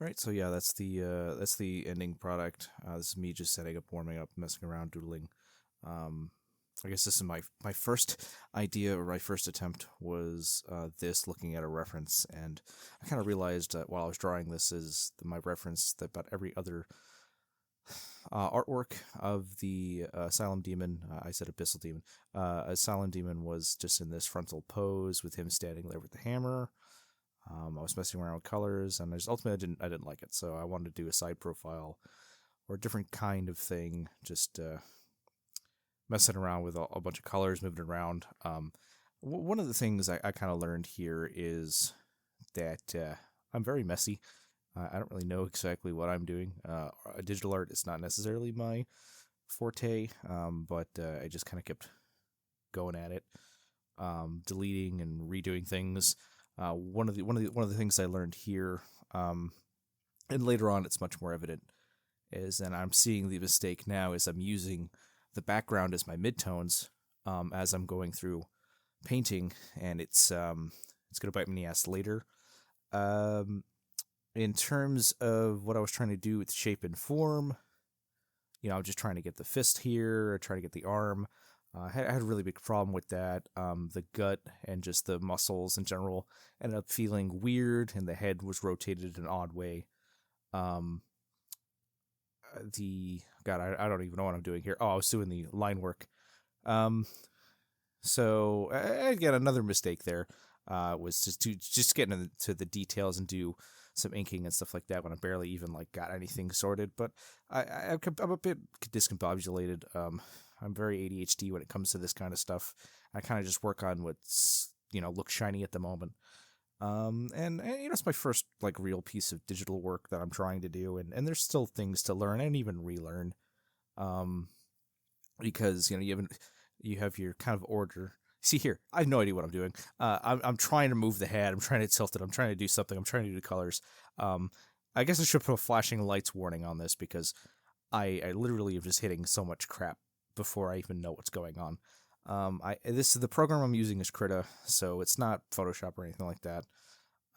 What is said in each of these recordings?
Right, so yeah, that's the ending product. This is me just setting up, warming up, messing around, doodling. Um, I guess this is my first idea or my first attempt was this looking at a reference, and I kind of realized while I was drawing this is my reference that about every other artwork of the Asylum demon. I said Abyssal demon. Asylum demon was just in this frontal pose with him standing there with the hammer. I was messing around with colors, and ultimately I didn't like it, so I wanted to do a side profile or a different kind of thing, just messing around with a bunch of colors, moving around. One of the things I kind of learned here is that I'm very messy. I don't really know exactly what I'm doing. Digital art is not necessarily my forte, but I just kind of kept going at it, deleting and redoing things. One of the things I learned here, and later on it's much more evident, is, and I'm seeing the mistake now, is I'm using the background as my midtones as I'm going through painting, and it's gonna bite me in the ass later. Um, in terms of what I was trying to do with shape and form, I'm just trying to get the fist here, or trying to get the arm. I had a really big problem with that. The gut and just the muscles in general ended up feeling weird, and the head was rotated in an odd way. Um, the God, I don't even know what I'm doing here. Oh, I was doing the line work. Um, so again, another mistake there was just getting into the details and do some inking and stuff like that when I barely even like got anything sorted. But I'm a bit discombobulated. I'm very ADHD when it comes to this kind of stuff. I kind of just work on what's looks shiny at the moment. And it's my first like real piece of digital work that I'm trying to do, and there's still things to learn and even relearn. Um, because you have your kind of order. See here, I have no idea what I'm doing. I'm trying to move the head. I'm trying to tilt it. I'm trying to do something. I'm trying to do the colors. I guess I should put a flashing lights warning on this because I literally am just hitting so much crap before I even know what's going on. The program I'm using is Krita, so it's not Photoshop or anything like that.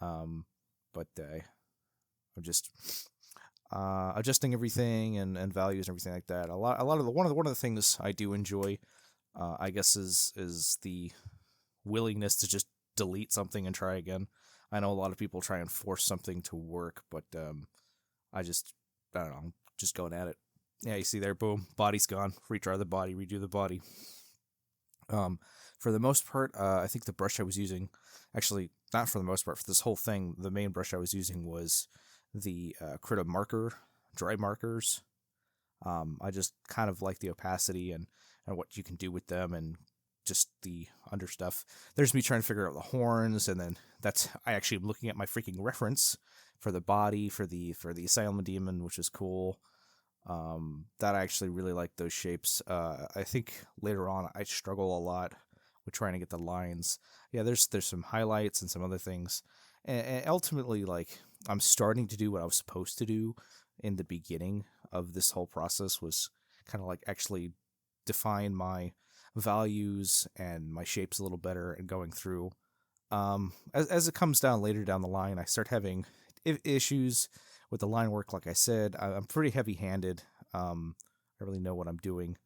But I'm just adjusting everything and values and everything like that. One of the things I do enjoy, I guess, is the willingness to just delete something and try again. I know a lot of people try and force something to work, but I don't know, I'm just going at it. Yeah, you see there, boom, body's gone. Retry the body, redo the body. For the most part, I think the brush I was using, actually, not for the most part, for this whole thing, the main brush I was using was the Krita marker, dry markers. I just kind of like the opacity and what you can do with them and just the under stuff. There's me trying to figure out the horns, and then I actually am looking at my freaking reference for the body for the Asylum demon, which is cool. That I actually really like those shapes. I think later on I struggle a lot with trying to get the lines. Yeah, there's some highlights and some other things, and ultimately, like, I'm starting to do what I was supposed to do in the beginning of this whole process, was kind of like actually define my values and my shapes a little better and going through. As it comes down later down the line, I start having issues with the line work. Like I said, I'm pretty heavy handed. I really know what I'm doing,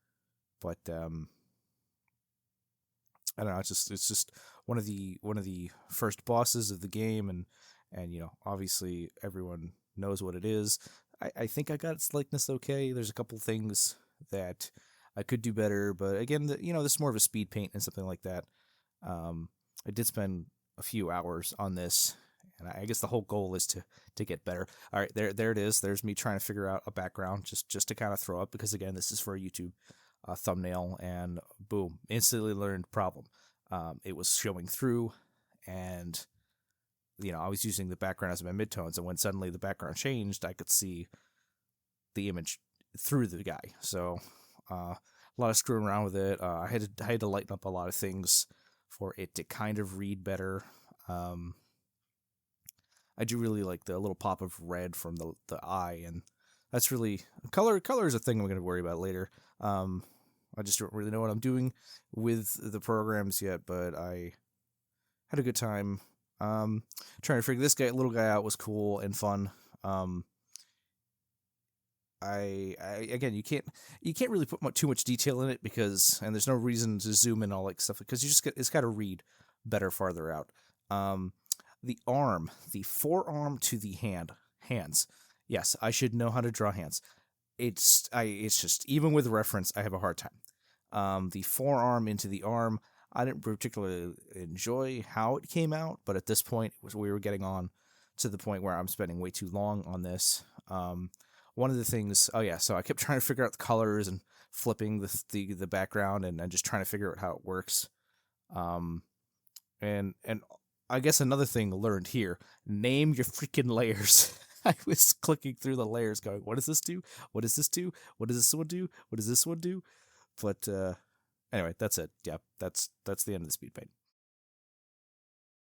but I don't know. It's just one of the first bosses of the game, and obviously everyone knows what it is. I think I got its likeness okay. There's a couple things that I could do better, but again, this is more of a speed paint and something like that. I did spend a few hours on this, and I guess the whole goal is to get better. All right, there it is. There's me trying to figure out a background just to kind of throw up, because again, this is for a YouTube thumbnail, and boom, instantly learned problem. It was showing through, and I was using the background as my midtones, and when suddenly the background changed, I could see the image through the guy. So a lot of screwing around with it. I had to lighten up a lot of things for it to kind of read better. I do really like the little pop of red from the eye, and that's really color. Color is a thing I'm going to worry about later. I just don't really know what I'm doing with the programs yet, but I had a good time. Trying to figure this little guy out was cool and fun. Again, you can't really put too much detail in it and there's no reason to zoom in all like stuff because it's got to read better farther out. The forearm to the hands. Yes, I should know how to draw hands. It's just, even with reference, I have a hard time. The forearm into the arm, I didn't particularly enjoy how it came out, but at this point, we were getting on to the point where I'm spending way too long on this. One of the things, so I kept trying to figure out the colors and flipping the background and just trying to figure out how it works. And I guess another thing learned here, name your freaking layers. I was clicking through the layers going, what does this do? What does this do? What does this one do? What does this one do? But anyway, that's it. Yeah, that's the end of the speed paint.